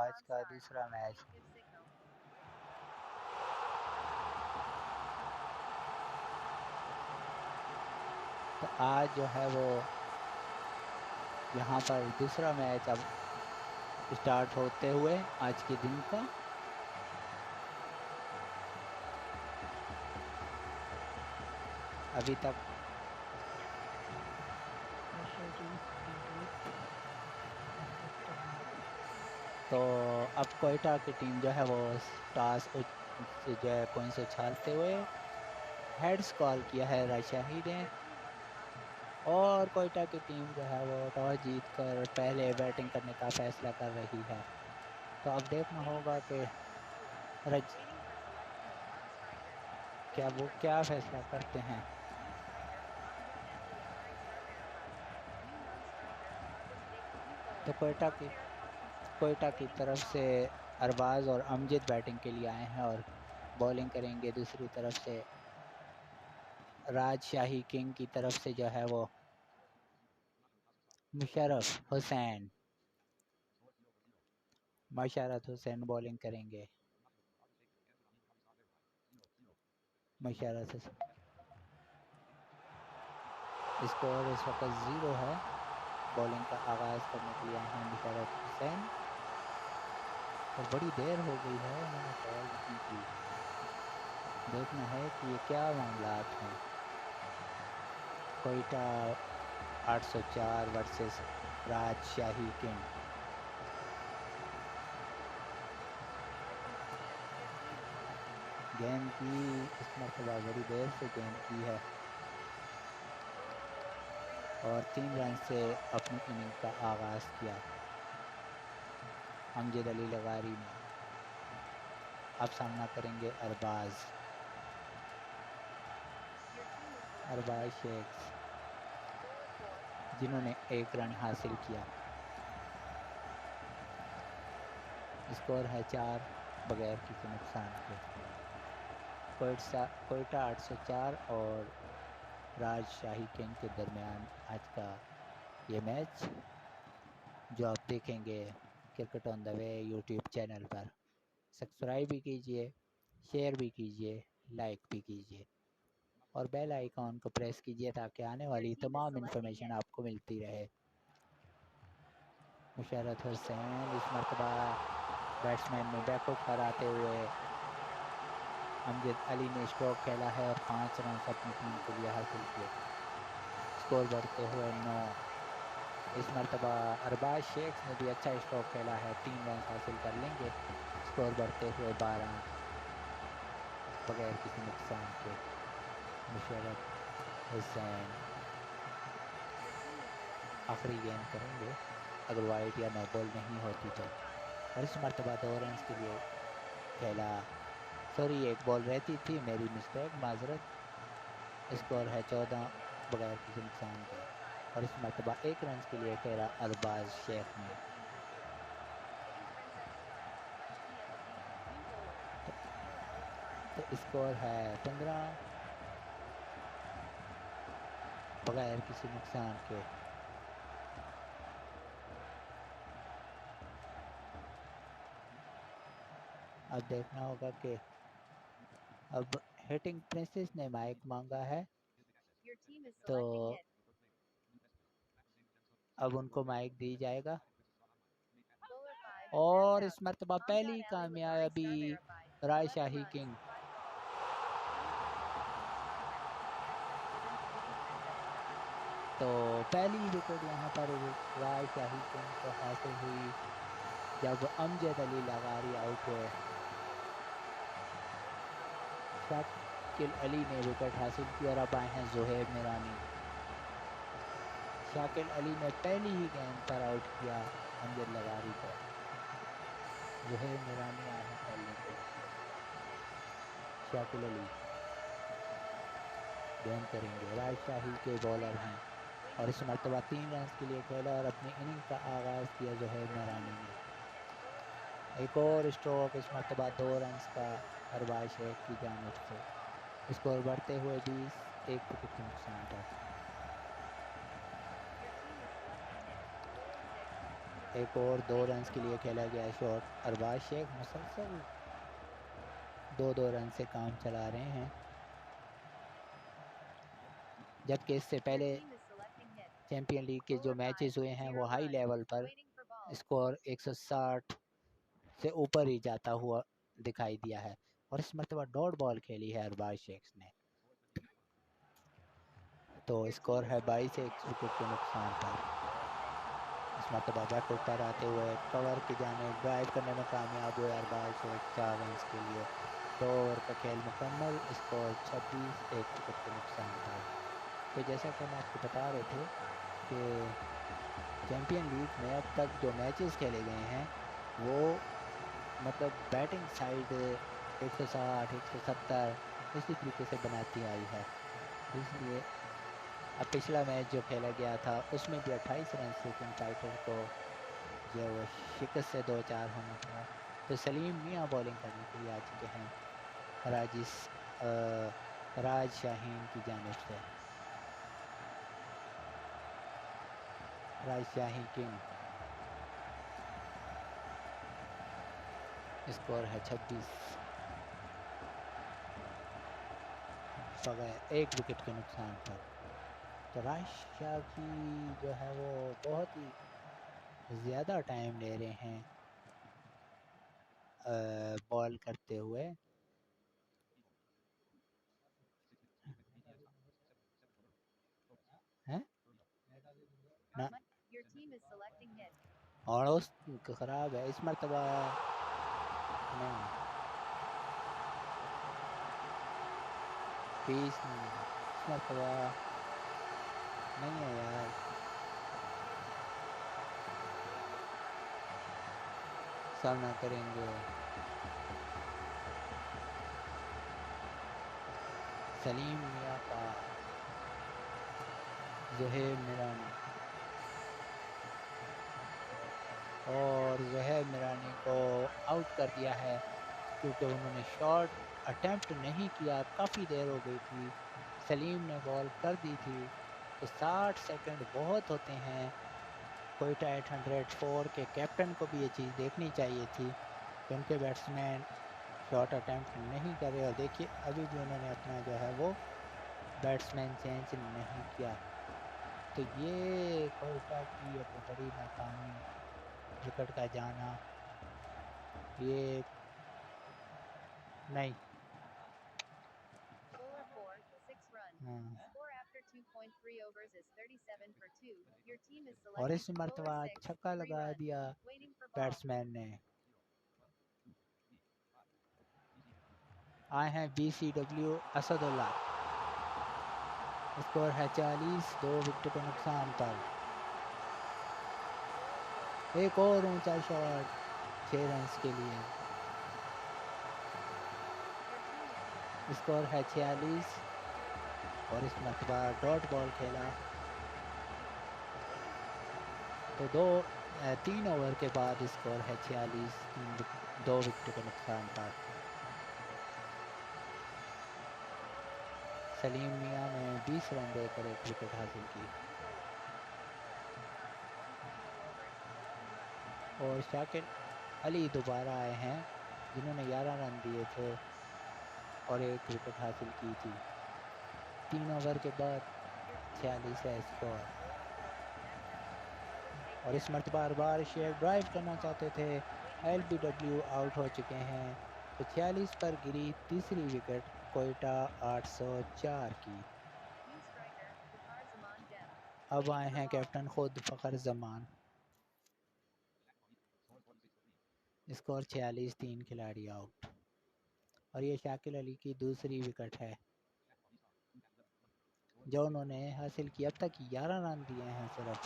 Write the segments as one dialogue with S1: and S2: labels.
S1: आज का दूसरा मैच। तो आज जो है वो यहाँ पर दूसरा मैच अब स्टार्ट होते हुए आज के दिन का। अभी तक तो अब कोयटा की टीम जो है वो टॉस से जो है कॉइन से उछालते हुए हेड्स कॉल किया है राजशाही ने, और कोयटा की टीम जो है वो टॉस जीत कर पहले बैटिंग करने का फैसला कर रही है। तो अब देखना होगा कि रज वो क्या फैसला करते हैं। तो कोयटा की तरफ से अरबाज और अमजद बैटिंग के लिए आए हैं और बॉलिंग करेंगे। दूसरी तरफ से राजशाही किंग की तरफ से जो है वो मुशर्रफ हुसैन बॉलिंग करेंगे। मुशर्रफ स्कोर इस वक्त 0 है। बॉलिंग का आगाज़ करने के लिए आए हैं मुशर्रफ हुसैन, और बड़ी देर हो गई है उन्होंने कॉल नहीं की। देखना है कि ये क्या मामलात हैं। कोयटा 804 वर्सेस राजशाही किंग। गेंद की इस मरतबा बड़ी देर से गेंद की है और 3 रन से अपनी इनिंग का आगाज़ किया अमजद अली लगारी ने। अब सामना करेंगे अरबाज शेख, जिन्होंने 1 रन हासिल किया। स्कोर है 4 बगैर किसी नुकसान के। कोयटा 804 और राजशाही किंग के दरमियान आज का ये मैच, जो आप देखेंगे cricket on the way YouTube channel पर। सब्सक्राइब भी कीजिए, शेयर भी कीजिए, लाइक भी कीजिए और बेल आइकॉन को प्रेस कीजिए ताकि आने वाली तमाम इन्फॉर्मेशन आपको मिलती रहे। मुशर्रफ हुसैन इस मरतबा बैट्समैन में बैकआउट कराते हुए अमजद अली ने स्ट्रोक खेला है और 5 रन अपनी टीम के लिए हासिल किए। स्कोर बढ़ते हुए 9। इस मरतबा अरबाज शेख ने भी अच्छा स्ट्रोक खेला है, 3 रन हासिल कर लेंगे। स्कोर बढ़ते हुए 12 बगैर किसी नुकसान के। मुशर्रफ हुसैन आखिरी गेंद करेंगे अगर वाइड या नो बॉल नहीं होती तो, और इस मरतबा 2 रन के लिए खेला। सॉरी, एक बॉल रहती थी, मेरी मिस्टेक, माजरत। स्कोर है 14 बगैर किसी नुकसान के, और इस मरतबा 1 रन के लिए खेला अरबाज शेख ने। तो स्कोर है 15 बगैर किसी नुकसान के। अब देखना होगा कि अब हिटिंग प्रिंसेस ने माइक मांगा है, तो अब उनको माइक दी जाएगा। और इस मरतबा पहली कामयाबी राजशाही किंग। तो पहली विकेट यहाँ पर राजशाही किंग को हासिल हुई जब अमजद अली लगारी आउट हुए। शाकिल अली ने विकेट हासिल की और अब आए हैं जोहेब मिरानी। शाकिल अली ने पहली ही गेंद पर आउट किया अमजद लगारी को। जोहेब मिरानी आए हैं खेलने के लिए। शाकिल अली गेंद करेंगे, राजशाही के बॉलर हैं, और इस मरतबा 3 रन के लिए खेला और अपनी इनिंग का आगाज़ किया जोहेब मिरानी ने। एक और स्ट्रोक इस मरतबा 2 रन का अरबाज शेख की जानिब से। स्कोर बढ़ते हुए 20 1 विकेट के नुकसान पर। एक और 2 रन के लिए खेला गया शॉट। अरबाज शेख मुसलसल 2-2 रन से काम चला रहे हैं, जबकि इससे पहले चैंपियन लीग के जो मैचेस हुए हैं वो हाई लेवल पर स्कोर 160 से ऊपर ही जाता हुआ दिखाई दिया है। और इस मरतबा डॉट बॉल खेली है अरबाज शेख ने, तो स्कोर है 22 एक विकेट के नुकसान पर। इस मरतबा बैकफुट पर आते हुए कवर की जानिब ड्राइव करने में कामयाब हुए अरबाज शेख 4 रन के लिए। 2 ओवर का खेल मुकम्मल, स्कोर 26 एक विकेट के नुकसान पर। तो जैसा कि हम आपको बता रहे थे कि चैंपियन लीग में अब तक जो मैचेस खेले गए हैं वो मतलब बैटिंग साइड 160 170 इसी तरीके से बनाती आई है। इसलिए अब पिछला मैच जो खेला गया था उसमें भी 28 रन से किंग फाइटर को जो वो शिकस्त से 2-4 होना पड़ा। तो सलीम मियाँ बॉलिंग करने के लिए आ चुके हैं राज शाहीन की जानिब से। राज शाही किंग, स्कोर है 26 बगैर 1 विकेट के नुकसान पर। तो राज शाही जो है वो बहुत ही ज़्यादा टाइम ले रहे हैं बॉल करते हुए। हैं ना और उस ख़राब है इस मरतबा नहीं, फीस नहीं है इस मरतबा नहीं है यार। सामना करेंगे सलीम मियाँ का ज़ुहैब मिरानी, और ज़ुहैब मिरानी को आउट कर दिया है क्योंकि उन्होंने शॉट अटेम्प्ट नहीं किया। काफ़ी देर हो गई थी, सलीम ने बॉल कर दी थी। तो 60 सेकंड बहुत होते हैं। कोयटा 804 के कैप्टन को भी ये चीज़ देखनी चाहिए थी कि उनके बैट्समैन शॉट अटेम्प्ट नहीं कर रहे। और देखिए अभी भी उन्होंने अपना जो है वो बैट्समैन चेंज नहीं किया। तो ये कोयटा की एक बड़ी नाकामी, विकेट का जाना, ये नहीं हाँ। और इस मरतबा छक्का लगा दिया बैट्समैन ने। आए हैं BCW असदुल्ला, स्कोर है 40 2 विकेट के नुकसान पर। एक और ऊंचा शॉट 6 रन के लिए, स्कोर है 46। और इस मरतबा डॉट बॉल खेला तो 3 ओवर के बाद स्कोर है 46 2 विकेट के नुकसान पर। सलीम मियाँ ने 20 रन देकर 1 विकेट हासिल की। और शाकिर अली दोबारा आए हैं जिन्होंने 11 रन दिए थे और 1 विकेट हासिल की थी। 3 ओवर के बाद 46 है स्कोर। और इस मरतबा अरबाज शेख ड्राइव करना चाहते थे, LBW आउट हो चुके हैं। तो 46 पर गिरी तीसरी विकेट कोयटा 804 की। अब आए हैं कैप्टन खुद फ़खर जमान, स्कोर 46 3 खिलाड़ी आउट। और ये शाकिर अली की दूसरी विकेट है जो उन्होंने हासिल की। अब तक 11 रन दिए हैं सिर्फ।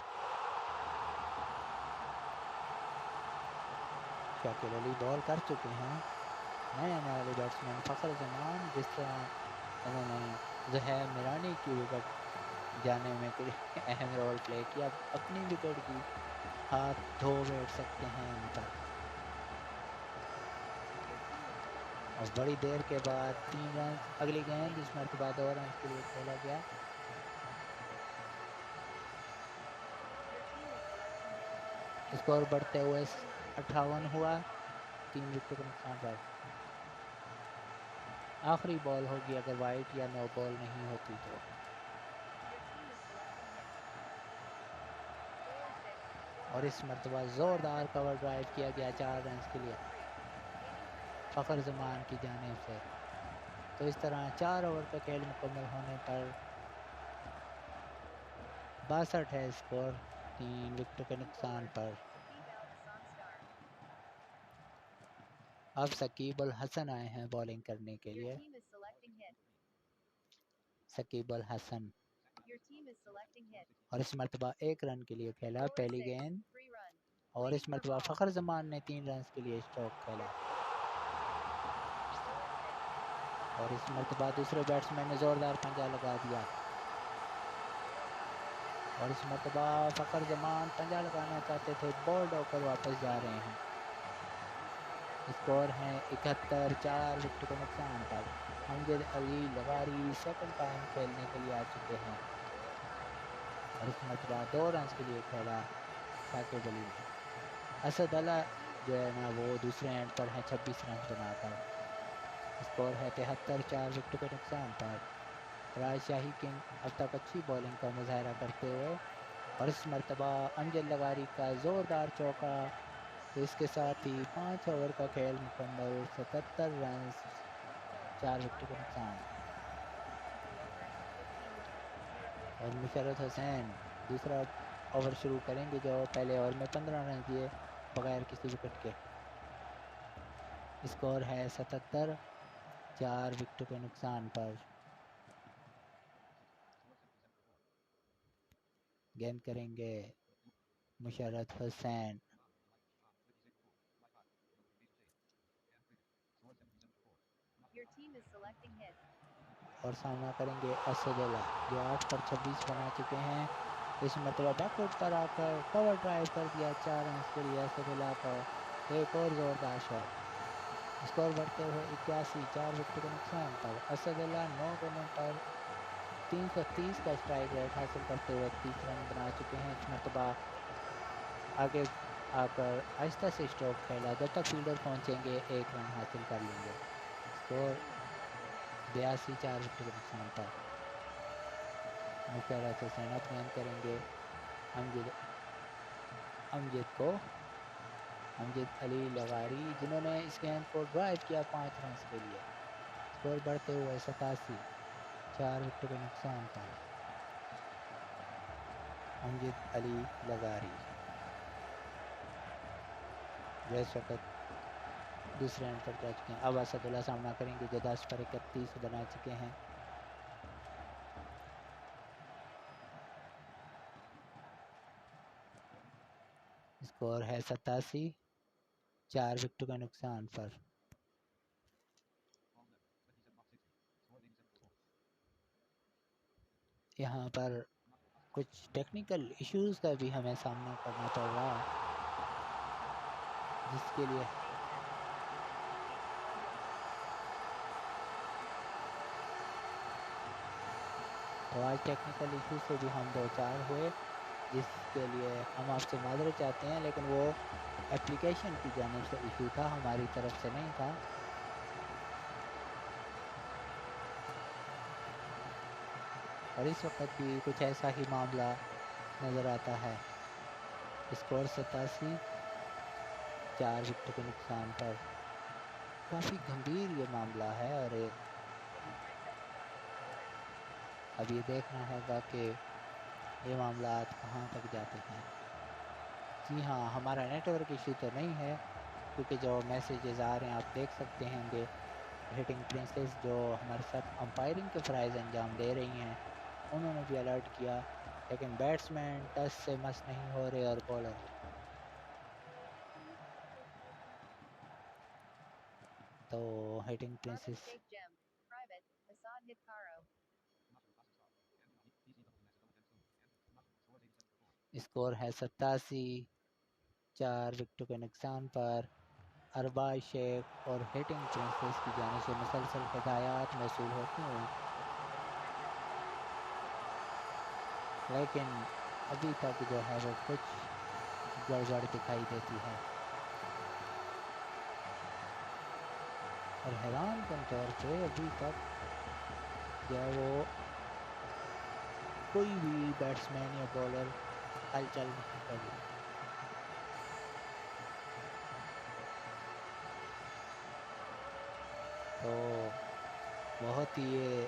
S1: शाकिर अली बॉल कर चुके हैं, नए आने वाले बैट्समैन फ़खर जमान, जिस तरह उन्होंने ज़ुहैब मिरानी की विकेट जाने में अहम रोल प्ले किया, अपनी विकेट भी हाथ धो बैठ सकते हैं इन पर। और बड़ी देर के बाद 3 रन, अगली गेंद इस मरतबा 2 रन के लिए खेला गया। स्कोर बढ़ते हुए 58 हुआ, 3 विकेटों के नुकसान पर। आखिरी बॉल होगी अगर वाइट या नो बॉल नहीं होती तो। और इस मरतबा ज़ोरदार कवर ड्राइव किया गया 4 रन के लिए फ़खर जमान की जानिब से। तो इस तरह 4 ओवर का खेल मुकम्मल होने पर 62 है स्कोर, 3 विकेटों के नुकसान पर। अब शकीब अल हसन आए हैं बॉलिंग करने के लिए। शकीब अल हसन और इस मरतबा 1 रन के लिए खेला पहली गेंद। और इस मरतबा फ़खर जमान ने 3 रन के लिए स्ट्रोक खेला। और इस मरतबा दूसरे बैट्समैन ने ज़ोरदार पंजा लगा दिया। और इस मरतबा फ़खर जमान पंजा लगाना चाहते थे, बोल्ड होकर वापस जा रहे हैं। स्कोर है 71, 4 विकेट के नुकसान पर। अमजद अली लगारी सेकंड टाइम खेलने के लिए आ चुके हैं। और इस मरतबा 2 रन के लिए खेला साकिब अली ने। असद अला जो है ना वो दूसरे एंड पर है 26 रन बनाकर। स्कोर है 73, 4 विकेट के नुकसान पर। राजशाही किंग अब तक अच्छी बॉलिंग का मुजाहरा करते हुए। और इस मरतबा अमजद लगारी का ज़ोरदार चौका। तो इसके साथ ही 5 ओवर का खेल मुकम्मल, 77 रन, 4 विकेट के नुकसान। और मुशर्रत हुसैन दूसरा ओवर शुरू करेंगे जो पहले ओवर में 15 रन दिए बगैर किसी विकेट के। स्कोर है 77, 4 विकेट के नुकसान पर। गेंद करेंगे मुशर्रत हुसैन। और सामना करेंगे असदुल्ला जो 8 पर 26 बना चुके हैं। इस मरतबा बैकफुट पर आकर कवर ड्राइव कर दिया 4 रन के लिए असदुल्ला को। एक और ज़ोरदार शॉट। स्कोर बढ़ते हुए 81, 4 विकेट के नुकसान पर। असदुल्ला 9 गेंदों पर 330 का स्ट्राइक रेट हासिल करते हुए 31 रन बना चुके हैं। इस मरतबा आगे आकर आहिस्ता से स्ट्रोक खेला, जब तक फील्डर पहुंचेंगे 1 रन हासिल कर लेंगे। स्कोर 82, 4 विकेट के नुकसान पर। मुशर्रत हुसैन अब गेंद करेंगे अमजद अमजद को अमजद अली लगारी, जिन्होंने इस गेंद को ड्राइव किया 5 रन के लिए। स्कोर बढ़ते हुए 87, 4 विकेट के नुकसान पर। अमजद अली लगारी जो इस वक्त दूसरे एंड पर जा चुके हैं। अब असदुल्ला सामना करेंगे जो 10 पर 31 बना चुके हैं। स्कोर है 87, 4 विकेट के नुकसान पर। यहाँ पर कुछ टेक्निकल इश्यूज का भी हमें सामना करना पड़ रहा है, जिसके लिए तो आज टेक्निकल इशू से भी हम 2-4 हुए, जिसके लिए हम आपसे माजरत चाहते हैं, लेकिन वो एप्लीकेशन की जानिब से इशू था, हमारी तरफ से नहीं था। और इस वक्त भी कुछ ऐसा ही मामला नज़र आता है। स्कोर 87, 4 विकेट के नुकसान पर। काफ़ी गंभीर ये मामला है और अब ये देखना होगा कि ये मामलात कहाँ तक जाते हैं। जी हाँ, हमारा नेटवर्क इशू तो नहीं है, क्योंकि जो मैसेजेस आ रहे हैं आप देख सकते होंगे। हिटिंग प्रिंसेस जो हमारे साथ अंपायरिंग के फ़राइज़ अंजाम दे रही हैं, उन्होंने भी अलर्ट किया, लेकिन बैट्समैन टच से मस नहीं हो रहे और बॉलर तो हिटिंग प्रिंसेस। स्कोर है 87, 4 विकेटों के नुकसान पर। अरबाज शेख और हिटिंग प्रिंसेस की जानिब से मुसलसल हिदायत मौसूल होती हुई, लेकिन अभी तक जो है वो कुछ गड़बड़ दिखाई देती है। और हैरान कन तौर पे अभी तक जो है वो कोई भी बैट्समैन या बॉलर हलचल नहीं करी। तो बहुत ही ये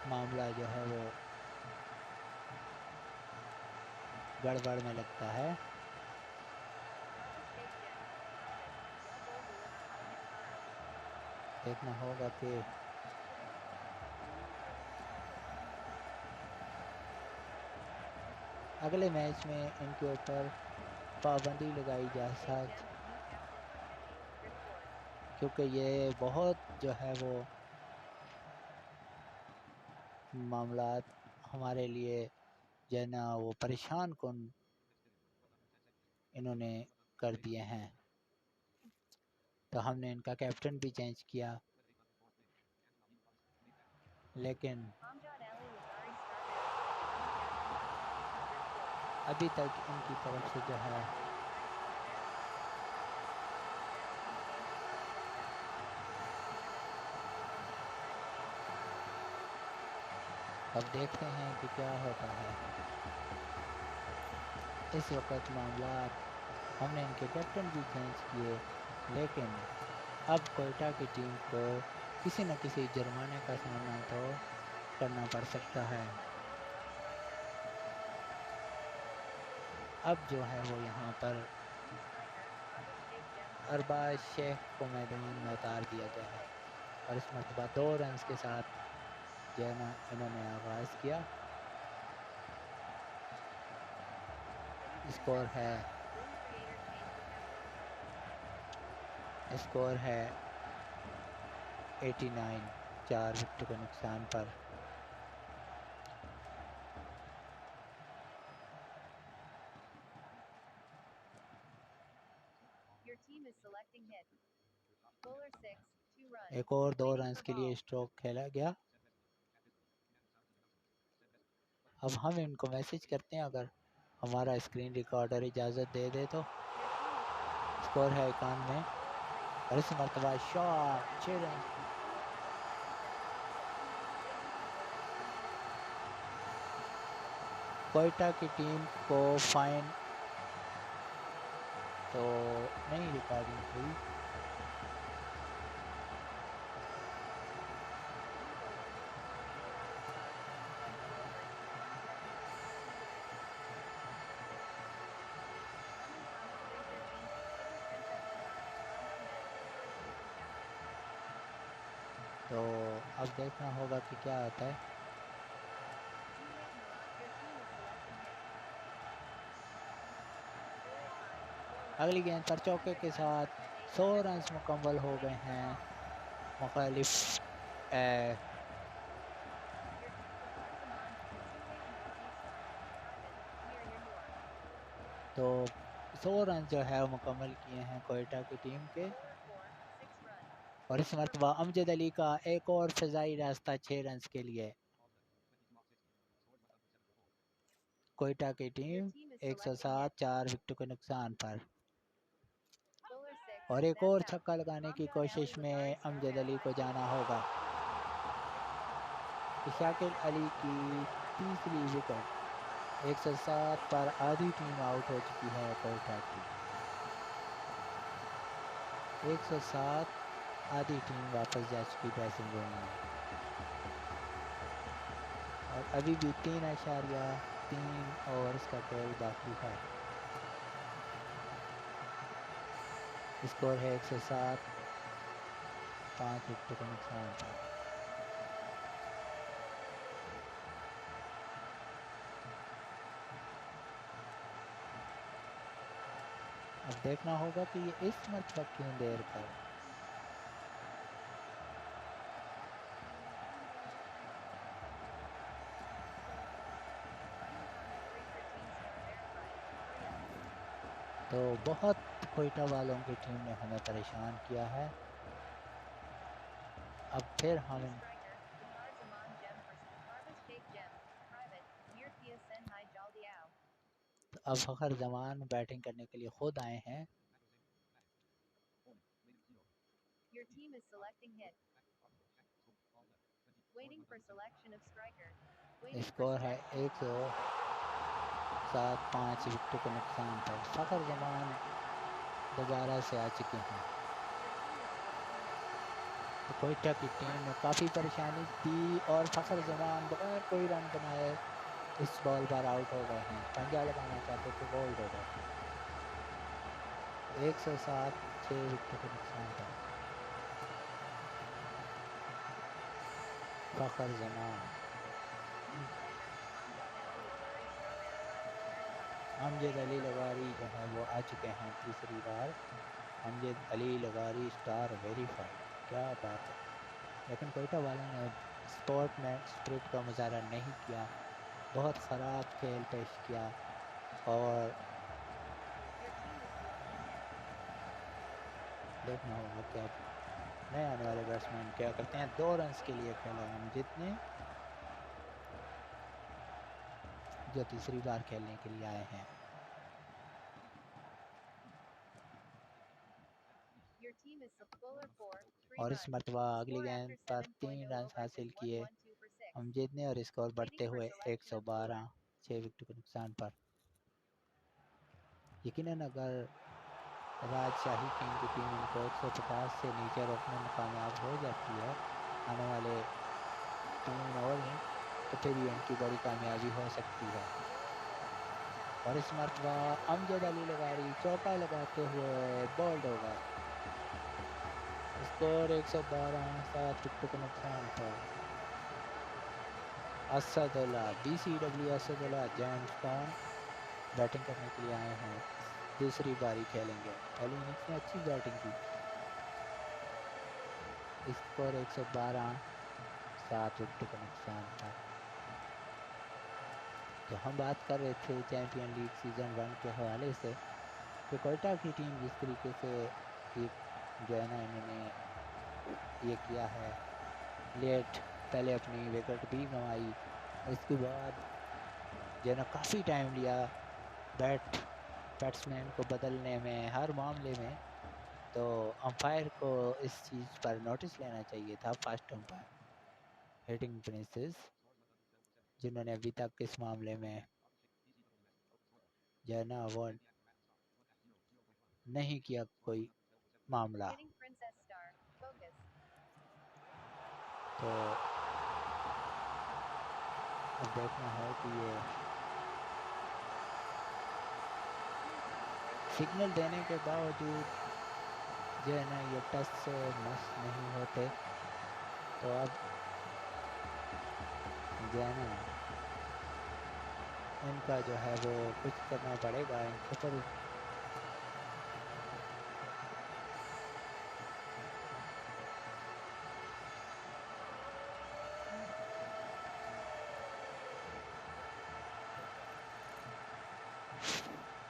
S1: मामला जो है वो गड़बड़ में लगता है। देखना होगा कि अगले मैच में इनके ऊपर पाबंदी लगाई जा सकती, क्योंकि ये बहुत जो है वो मामलात हमारे लिए जो है ना वो परेशान कन इन्होंने कर दिए हैं। तो हमने इनका कैप्टन भी चेंज किया, लेकिन अभी तक इनकी तरफ से जो है अब देखते हैं कि क्या होता है। इस वक्त मामला हमने इनके कैप्टन भी चेंज किए, लेकिन अब कोयटा की टीम को किसी न किसी जुर्माने का सामना तो करना पड़ सकता है। अब जो है वो यहाँ पर अरबाज शेख को मैदान में उतार दिया गया है और इस मरतबा 2 रन के साथ जो है ना इन्होंने आगाज़ किया। स्कोर है 89, 4 विकेट के नुकसान पर। एक और 2 रन के लिए स्ट्रोक खेला गया। अब हम इनको मैसेज करते हैं, अगर हमारा स्क्रीन रिकॉर्डर इजाज़त दे दे तो। स्कोर है 91 और इस मरतबा शॉट 6 रन। कोयटा की टीम को फाइन तो नहीं रिकॉर्डिंग हुई। तो अब देखना होगा कि क्या होता है। अगली गेंद पर चौके के साथ 100 रन मुकम्मल हो गए हैं। मुखालिफ तो 100 रन जो है वो मुकम्मल किए हैं कोयटा की टीम के। और इस मरतबा अमजद अली का एक और फ़िज़ाई रास्ता 6 रन के लिए। कोयटा की टीम 107, 4 विकेट के नुकसान पर। और एक और छक्का लगाने की कोशिश में अमजद अली को जाना होगा। शाकिल अली की तीसरी विकेट। 107 पर आधी टीम आउट हो चुकी है कोयटा की। 107 आधी टीम वापस जा चुकी ड्रेसिंग रूम में। और अभी भी 3.3 ओवर्स का खेल बाकी है। स्कोर है 107, 5 विकेट के नुकसान पर। अब देखना होगा कि ये इस मरतबा क्यों देर कर। तो बहुत कोयटा वालों की टीम ने हमें परेशान किया है। अब फिर हम अब फ़खर जमान बैटिंग करने के लिए खुद आए हैं। स्कोर है 107-5 विकेट के नुकसान पर। फ़खर जमान दोबारा से आ चुके हैं। तो कोयटा की टीम में काफ़ी परेशानी थी और फ़खर जमान बगैर कोई रन बनाए इस बॉल पर आउट हो गए हैं। पंजा लगाना चाहते थे, बोल्ड हो गए हैं। 107-6 विकेट के नुकसान पर। फ़खर जमान अमजद अली लगारी जो है वो आ चुके हैं तीसरी बार। अमजद अली लगारी स्टार वेरीफाइड, क्या बात है। लेकिन कोयटा वालों ने स्पोर्टमैन स्पिरिट का मुजाहरा नहीं किया, बहुत ख़राब खेल पेश किया और देखना होगा कि अब नए आने वाले बैट्समैन क्या करते हैं। 2 रन के लिए खेला अमजद ने, जो तीसरी बार खेलने के लिए आए हैं। और इस मरतबा अगली गेंद पर 3 रन हासिल किए अमजद ने और स्कोर बढ़ते हुए 112-6 विकेट के नुकसान पर। यकीनन अगर राजशाही किंग की टीम इनको 150 से नीचे रोकने में कामयाब हो जाती है आने वाले 3 ओवर में, तो फिर ये इनकी बड़ी कामयाबी हो सकती है। और इस मरतबा अमजद अली लगारी चौका लगाते हुए बोल्ड हो गए। स्कोर 112-7 विकेट के नुकसान पर। Asadullah BCW Asadullah gemstone batting करने के लिए आए हैं, दूसरी बारी खेलेंगे। पहली इनिंग्स में अच्छी बैटिंग की थी। स्कोर 112-7 विकेट के नुकसान पर। तो हम बात कर रहे थे चैंपियन लीग सीज़न 1 के हवाले से कि कोयटा की टीम जिस तरीके से एक जो है ना इन्होंने ये किया है लेट, पहले अपनी विकेट भी गंवाई, उसके बाद जो है ना काफ़ी टाइम लिया बैट्समैन को बदलने में, हर मामले में। तो अंपायर को इस चीज़ पर नोटिस लेना चाहिए था, फर्स्ट अंपायर हिटिंग प्रिंसेस, जिन्होंने अभी तक इस मामले में जो है ना वो नहीं किया कोई मामला। तो अब देखना है कि ये सिग्नल देने के बावजूद जो है ना ये टच से मस नहीं होते। तो अब जो है ना इनका जो है वो कुछ करना पड़ेगा इनके ऊपर।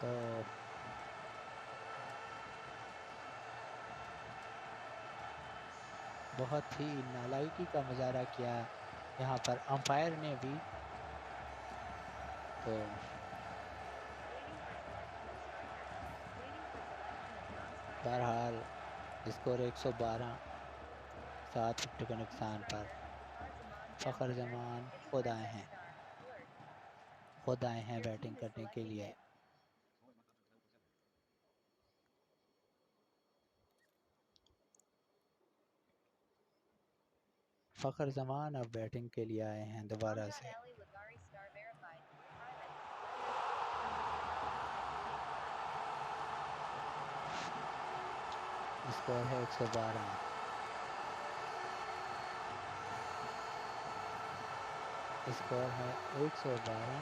S1: तो बहुत ही नालायकी का मुजाहरा किया यहाँ पर अंपायर ने भी। तो बहरहाल स्कोर 112-7 विकेट के नुकसान पर। फ़खर जमान खुद आए हैं बैटिंग करने के लिए। फ़खर जमान अब बैटिंग के लिए आए हैं दोबारा से। स्कोर है 112। स्कोर है 112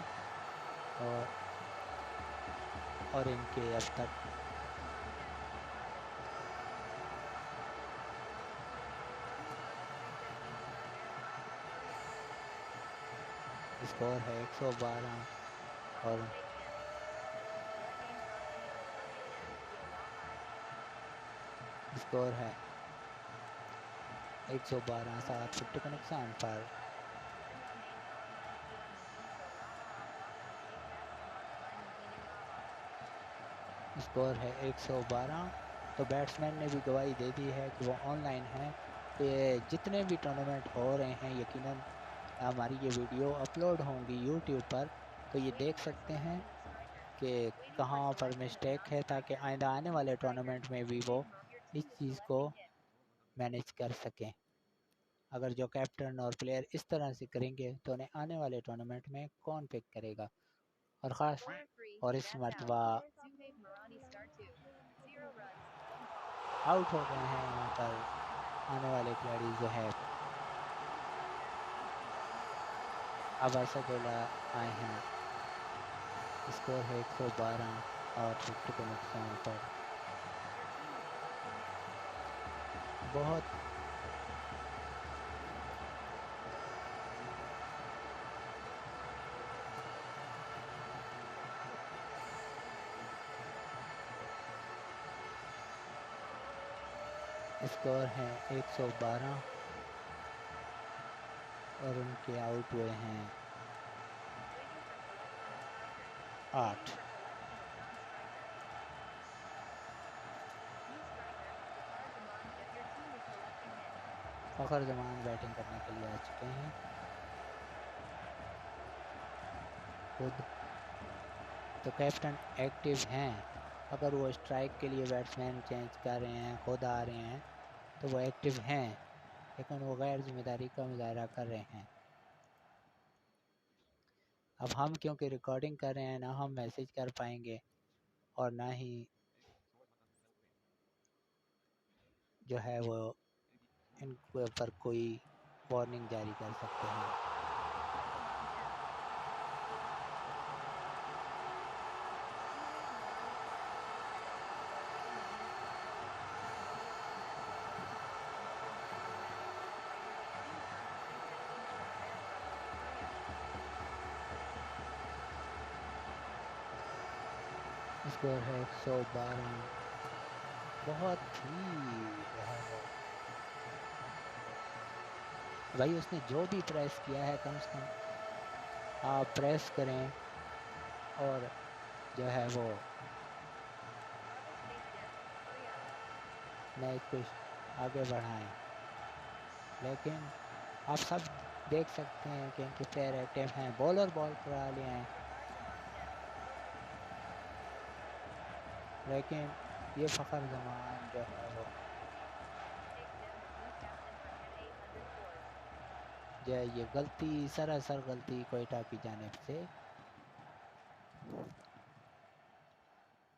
S1: और इनके अब तक स्कोर है 112 और स्कोर है 112-7 विकेट के नुकसान पर। स्कोर है 112। तो बैट्समैन ने भी गवाही दे दी है कि वो ऑनलाइन है। तो ये जितने भी टूर्नामेंट हो रहे हैं यकीनन हमारी ये वीडियो अपलोड होंगी यूट्यूब पर, तो ये देख सकते हैं कि कहाँ पर मिस्टेक है, ताकि आइंदा आने वाले टूर्नामेंट में भी वो इस चीज़ को मैनेज कर सकें। अगर जो कैप्टन और प्लेयर इस तरह से करेंगे तो उन्हें आने वाले टूर्नामेंट में कौन पिक करेगा। और ख़ास और इस मरतबा आउट हो गए हैं यहाँ पर आने वाले खिलाड़ी ज़ुहैब। अब असदुल्ला आए हैं। स्कोर है 112 और विकेट के नुकसान पर। बहुत स्कोर है 112 और उनके आउट हुए हैं 8। फ़खर जमान बैटिंग करने के लिए आ चुके हैं। खुद तो कैप्टन एक्टिव हैं। अगर वो स्ट्राइक के लिए बैट्समैन चेंज कर रहे हैं, खुद आ रहे हैं, तो वो एक्टिव हैं, लेकिन वो गैर जिम्मेदारी का मुजाहरा कर रहे हैं। अब हम क्योंकि रिकॉर्डिंग कर रहे हैं, ना हम मैसेज कर पाएंगे और ना ही जो है वो इनके ऊपर कोई वार्निंग जारी कर सकते हैं। स्कोर है 112। बहुत ही जो है वो भाई उसने जो भी प्रेस किया है, कम से कम आप प्रेस करें और जो है वो मैच को आगे बढ़ाएं। लेकिन आप सब देख सकते हैं कि इनके प्लेयर एक्टिव हैं। बॉलर बॉल करा लिए हैं, लेकिन ये फ़खर जमान जो है वो जो है ये गलती, सरासर गलती कोयटा की जानिब से,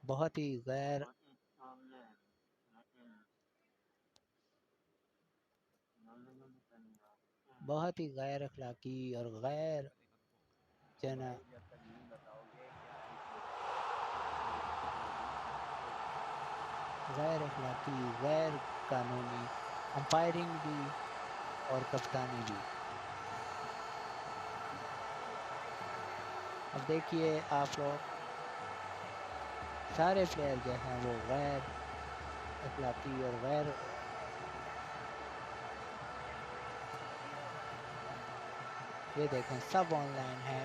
S1: बहुत ही गैर बहुत ही गैर अखलाकी और गैर जना गैर अखलाकी, गैर कानूनी अंपायरिंग भी और कप्तानी भी। अब देखिए आप लोग, सारे प्लेयर जो हैं वो गैर अखलाकी और गैर, ये देखें सब ऑनलाइन है।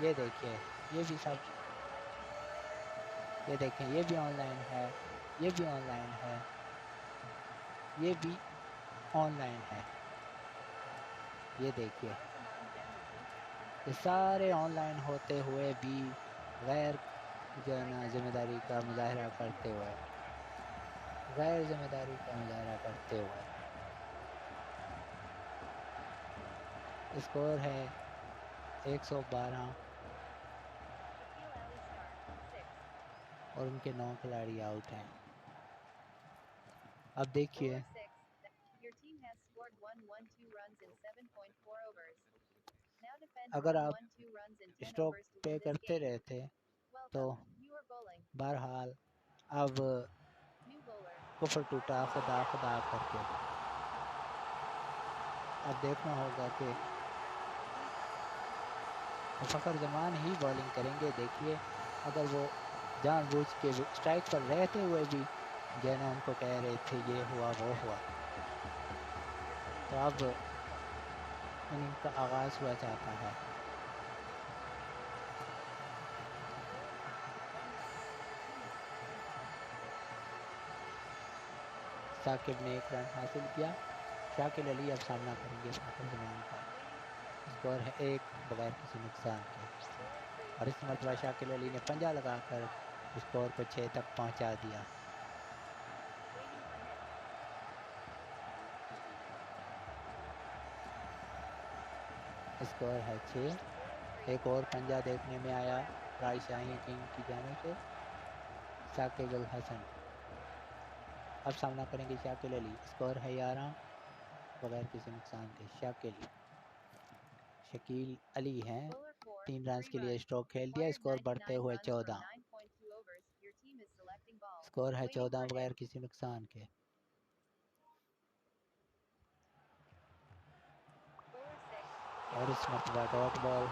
S1: ये देखिए ये भी सब, ये देखें ये भी ऑनलाइन है, ये भी ऑनलाइन है, ये भी ऑनलाइन है। ये देखिए ये सारे ऑनलाइन होते हुए भी गैर जो है ना जिम्मेदारी का मुजाहरा करते हुए, गैर जिम्मेदारी का मुजाहरा करते हुए। स्कोर है 112 और उनके 9 खिलाड़ी आउट हैं। अब देखिए अगर आप स्ट्रोक पे करते रहते तो बहरहाल अब कुफर टूटा खुदा खुदा करके। अब देखना होगा कि फ़खर जमान ही बॉलिंग करेंगे। देखिए अगर वो जानबूझ के स्ट्राइक पर रहते हुए भी जो है ना उनको कह रहे थे ये हुआ वो हुआ, तो अब इनिंग का आगाज़ हुआ चाहता है। साकिब ने 1 रन हासिल किया। शाकिल अली अब सामना करेंगे फखर जमान का। स्कोर है 1 बगैर किसी नुकसान के। और इस मरतबा शाकिल अली ने पंजा लगाकर स्कोर को 6 तक पहुंचा दिया। स्कोर है 6। एक और पंजा देखने में आया राजशाही किंग की जानिब से। साकिब अल हसन अब सामना करेंगे शाकिल अली। स्कोर है 11 बगैर किसी नुकसान के। शकील अली हैं 3 रन के लिए स्ट्रोक खेल दिया। स्कोर बढ़ते हुए 14। स्कोर है 14 बगैर किसी नुकसान के। और इस मरतबा डॉट बॉल।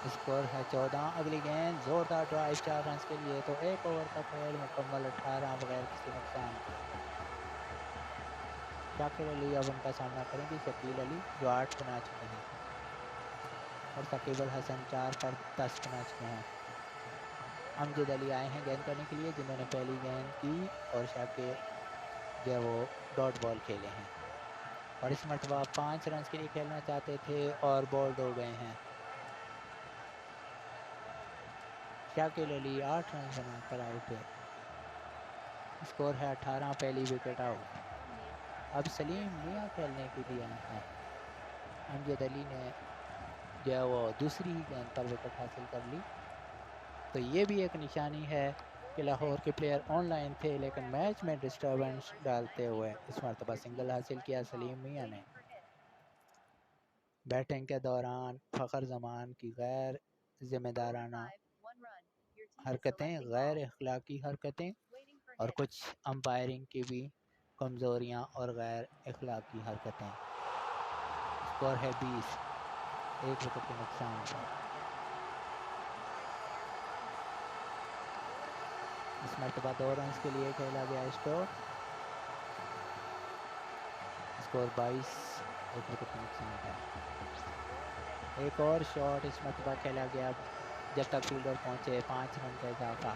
S1: स्कोर है 14। अगली गेंद जोरदार ड्राइव 4 रन के लिए। तो 1 ओवर का खेल मुकम्मल 18 बगैर किसी नुकसान के। शाकिल अली अब उनका सामना करेंगे शकील अली जो 8 बना चुके हैं। और सकीब अल हसन 4 पर 10 बना चुके हैं। अमजद अली आए हैं गेंद करने के लिए जिन्होंने पहली गेंद की। और शाकिल जो है वो डॉट बॉल खेले हैं। और इस मरतबा 5 रन के लिए खेलना चाहते थे और बोल्ड हो गए हैं। शाकिल अली 8 रन बनाकर आउट है। स्कोर है 18 पहली विकेट आउट। अब सलीम मियां खेलने के लिए आए हैं। अमजद अली ने जो है वो दूसरी ही गेंद पर विकेट हासिल कर ली। तो ये भी एक निशानी है कि लाहौर के प्लेयर ऑनलाइन थे लेकिन मैच में डिस्टर्बेंस डालते हुए इस मरतबा सिंगल हासिल किया सलीम मियां ने। बैटिंग के दौरान फ़खर जमान की गैर जिम्मेदाराना हरकतें, गैर अखलाकी हरकतें और कुछ अंपायरिंग की भी कमज़ोरियां और गैर अखलाकी हरकतें। स्कोर है 20 1 विकेट के नुकसान पर। इस मरतबा 2 रन के लिए खेला गया स्ट्रोक। स्कोर 22 1 विकेट के नुकसान पर। एक और शॉट इस मरतबा खेला गया जब तक फील्डर पहुंचे। 5 रन का इजाफा।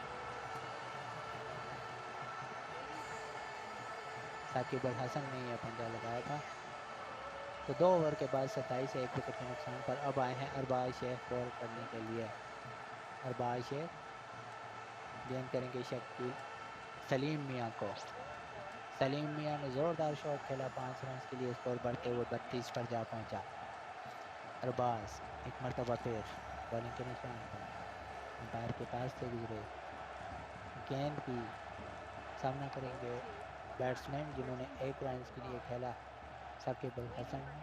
S1: साकिब अल हसन ने यह पंजा लगाया था। तो 2 ओवर के बाद 27 1 विकेट के नुकसान पर अब आए हैं अरबाज शेख बॉल करने के लिए। अरबाज शेख गेंद करेंगे शकील सलीम मियां को। सलीम मियां ने जोरदार शॉट खेला 5 रन के लिए। स्कोर बढ़ते हुए 32 पर जा पहुंचा। अरबाज एक मरतबा फिर बॉलिंग के निशान पर। अंपायर के पास से गुजरे। गेंद की सामना करेंगे बैट्समैन जिन्होंने 1 रन के लिए खेला साकिब अल हसन ने।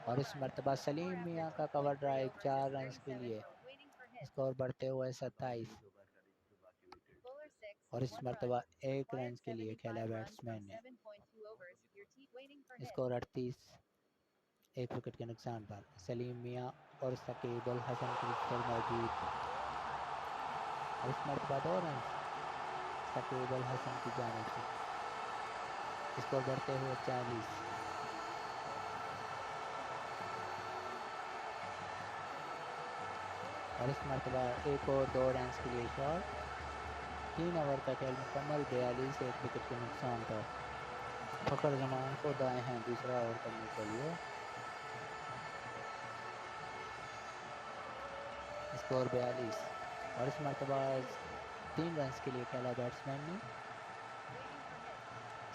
S1: और इस मरतबा सलीम मियां का कवर ड्राइव 4 रन के लिए। स्कोर बढ़ते हुए 27। और इस मरतबा 1 रन के लिए खेला बैट्समैन ने। स्कोर 38 1 विकेट के नुकसान पर। सलीम मियां और सकीब अल हसन क्रीज पर मौजूद। और इस मरतबा 2 रन सकीब अल हसन की जानिब से। स्कोर बढ़ते हुए 40। और इस मरतबा एक और 2 रन के लिए शॉट। 3 ओवर का खेल मुकम्मल 42 1 विकेट के नुकसान पर। फ़खर जमान खुद आए हैं दूसरा ओवर करने के लिए। स्कोर 42। और इस मरतबा 3 रन के लिए खेला बैट्समैन ने।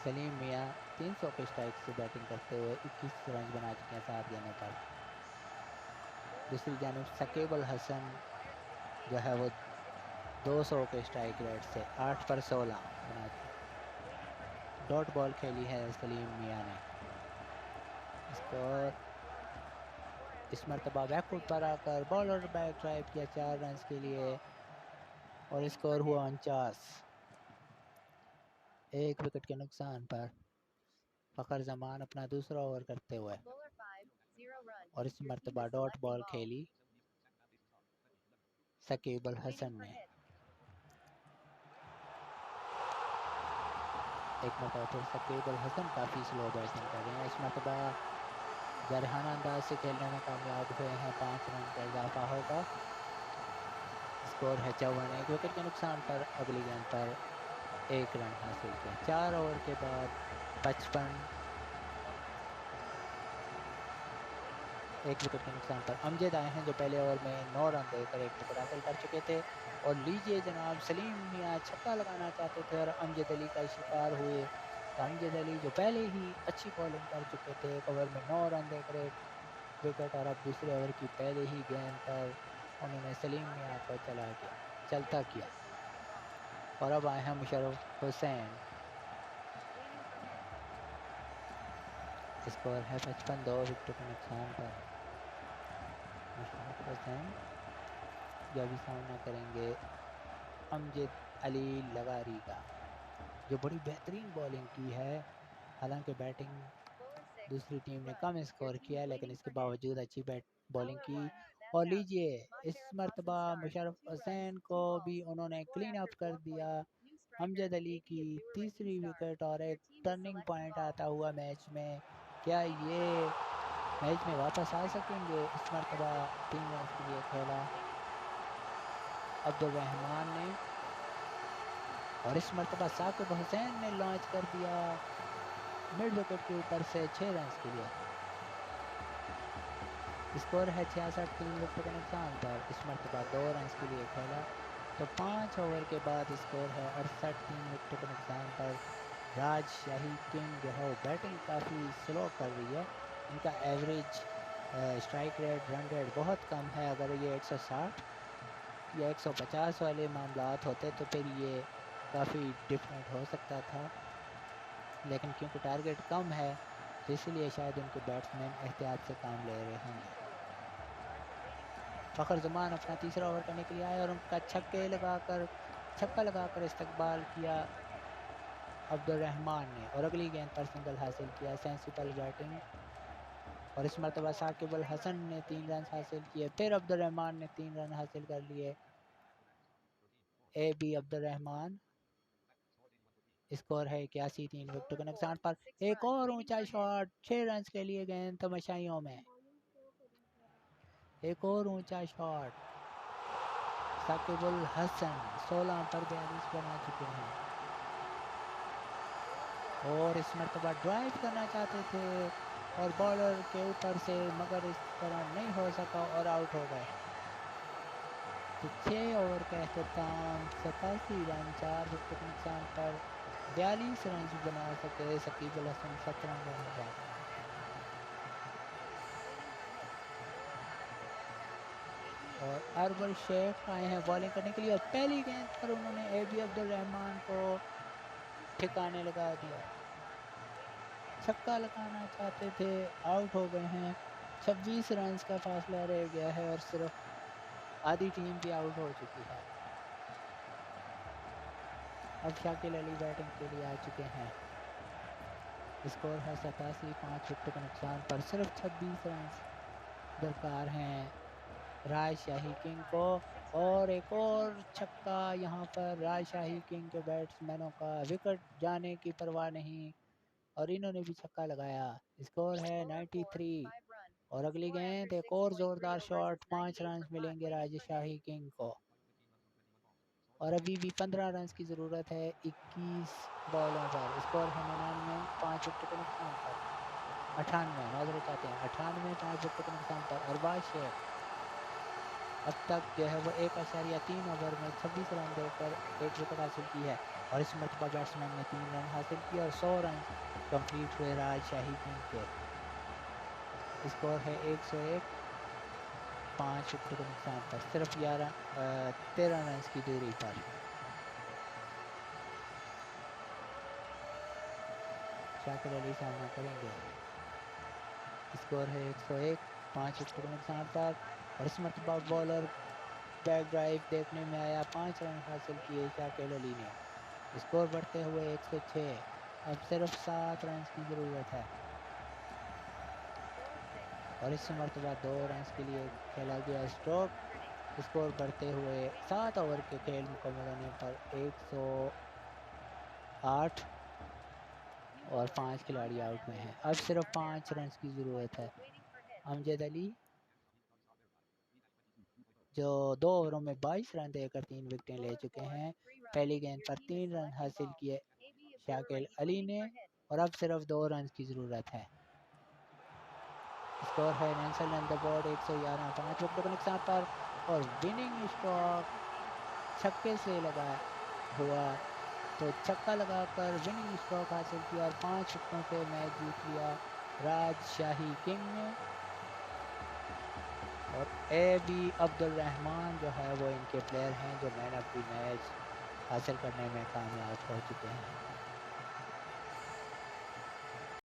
S1: सलीम मियां 300 के स्ट्राइक से बैटिंग करते हुए 21 रन बना चुके हैं 7 गेंदों पर। दूसरी जानिब सकीब अल हसन जो है वो 200 के स्ट्राइक रेट से 8 पर 16 बना चुके। डॉट बॉल खेली है सलीम मियां ने। स्कोर इस मरतबा बैकफुट पर आकर बॉलर बैक ड्राइव किया 4 रन के लिए। और स्कोर हुआ 49 1 विकेट के नुकसान पर। फ़खर जमान अपना दूसरा ओवर करते हुए। और इस मरतबा डॉट बॉल खेली सकीब अल हसन ने। एक मरतबा फिर सकीब अल हसन काफ़ी स्लो बैटिंग कर रहे हैं। इस मरतबा जारहाना अंदाज से खेलने में कामयाब हुए हैं। 5 रन का इजाफा होगा। स्कोर है 54। एक विकेट के नुकसान पर अगली गेंद पर 1 रन हासिल किया। 4 ओवर के बाद 55। एक विकेट के नुकसान पर अमजद आए हैं, जो पहले ओवर में 9 रन देकर 1 विकेट हासिल कर चुके थे। और लीजिए जनाब, सलीम मियां छक्का लगाना चाहते थे और अमजद अली का शिकार हुए। तो अमजद अली जो पहले ही अच्छी बॉलिंग कर चुके थे, 1 ओवर में 9 रन देकर 1 विकेट, और अब दूसरे ओवर की पहले ही गेंद पर उन्होंने सलीम मियां को चलता किया। और अब आए हैं मुशर्रफ हुसैन। स्कोर है 55। 2 विकेटों के नुकसान पर मुशर्रफ हुसैन जो अभी सामना करेंगे अमजद अली लगारी का, जो बड़ी बेहतरीन बॉलिंग की है। हालांकि बैटिंग दूसरी टीम ने कम स्कोर किया, लेकिन इसके बावजूद अच्छी बॉलिंग की। और लीजिए, इस मरतबा मुशर्रफ हुसैन को भी उन्होंने क्लीन अप कर दिया। अमजद अली की तीसरी विकेट और एक टर्निंग पॉइंट आता हुआ मैच में। क्या ये मैच में वापस आ सकेंगे? इस मरतबा 3 रन के लिए खेला अब्दुल रहमान ने, और इस मरतबा साकिब हुसैन ने लॉन्च कर दिया मिड विकेट के ऊपर से 6 रन के लिए। स्कोर है 66। 3 विकेट के नुकसान पर इस मरतबा 2 रन के लिए खेला। तो 5 ओवर के बाद स्कोर है 68। 3 विकेट के नुकसान पर राजशाही किंग जो है वो बैटिंग काफ़ी स्लो कर रही है। इनका average strike rate, run rate बहुत कम है। अगर ये 160 या 150 वाले मामलात होते तो फिर ये काफ़ी डिफरेंट हो सकता था, लेकिन क्योंकि टारगेट कम है तो इसलिए शायद उनके बैट्समैन एहतियात से काम ले रहे होंगे। फ़खर जमान अपना तीसरा ओवर करने के लिए आए और उनका छक्का लगाकर इस्तकबाल किया अब्दुल रहमान ने, और अगली गेंद पर सिंगल हासिल किया। सेंसिबल बैटिंग, और इस मरतबा साकिब अल हसन ने 3 रन हासिल किए। फिर अब्दुल रहमान ने 3 रन हासिल कर लिए। बी अब्दुल रहमान। स्कोर है 81। 3 विकेटों के नुकसान पर एक और ऊंचा शॉट, 6 रन के लिए गेंद तमाशाइयों में। एक और ऊंचा शॉट, साकिब अल हसन 16 पर 42 बना चुके हैं, और इस मरतबा ड्राइव करना चाहते थे और बॉलर के ऊपर से, मगर इस तरह नहीं हो सका और आउट हो गए। तो 6 ओवर का अख्ताम, 87 रन 4 विकेट के नुकसान पर 42 रन बना सके शकीब अल हसन 17 गेंदों पर। और अरबर शेख आए हैं बॉलिंग करने के लिए, और पहली गेंद पर उन्होंने बी अब्दुल रहमान को ठिकाने लगा दिया। छक्का लगाना चाहते थे, आउट हो गए हैं। 26 रन का फासला रह गया है और सिर्फ आधी टीम भी आउट हो चुकी है। अब शाकिल अली बैटिंग के लिए आ चुके हैं। स्कोर है 87। 5 विकेटों के नुकसान पर सिर्फ 26 रन दरकार हैं राजशाही किंग को। और एक और छक्का यहाँ पर राजशाही किंग के बैट्समैनों का, विकेट जाने की परवाह नहीं, और इन्होंने भी छक्का लगाया। स्कोर है 93। और अगली गेंद एक और जोरदार शॉट, 5 रन मिलेंगे राजशाही किंग को। और अभी भी 15 रन की ज़रूरत है 21 बॉलों पर। स्कोर है 99। 5 विकेट के नुकसान पर 98, माजरे चाहते हैं 98। 5 विकेट के नुकसान पर अरबाज शेख अब तक जो है वो 1.3 ओवर में 26 रन देकर 1 विकेट हासिल की है। और इस मरतबा बैट्समैन ने 3 रन हासिल किए और 100 रन कंप्लीट हुए राजशाही किंग के। स्कोर है 101। 5 विकेटों के नुकसान पर सिर्फ 13 रन की दूरी पर शाकिर अली सामना करेंगे। स्कोर है 101। 5 विकेटों के नुकसान पर, और इस मरतबा बॉलर बैक ड्राइव देखने में आया। 5 रन हासिल किए शाकिर अली ने। स्कोर बढ़ते हुए 106। अब सिर्फ 7 रन की ज़रूरत है, और इस मरतबा 2 रन के लिए खेला गया स्ट्रोक। स्कोर बढ़ते हुए 7 ओवर के खेल मुकम्मल होने पर 108, और 5 खिलाड़ी आउट में हैं। अब सिर्फ 5 रन की ज़रूरत है। अमजद अली जो 2 ओवरों में 22 रन देकर 3 विकेटें ले चुके हैं। पहली गेंद पर 3 रन हासिल किए शाकिल अली ने और अब सिर्फ 2 रन की ज़रूरत है। स्कोर है नेल्सन ऑन द बोर्ड 111, 5 विकेटों के नुकसान पर और विनिंग स्ट्रोक छक्के से लगा हुआ, तो छक्का लगाकर विनिंग स्ट्रोक हासिल किया और 5 विकेटों से मैच जीत लिया राजशाही किंग ने। और AB अब्दुल रहमान जो है वो इनके प्लेयर हैं जो मैन ऑफ द मैच हासिल करने में कामयाब हो चुके हैं।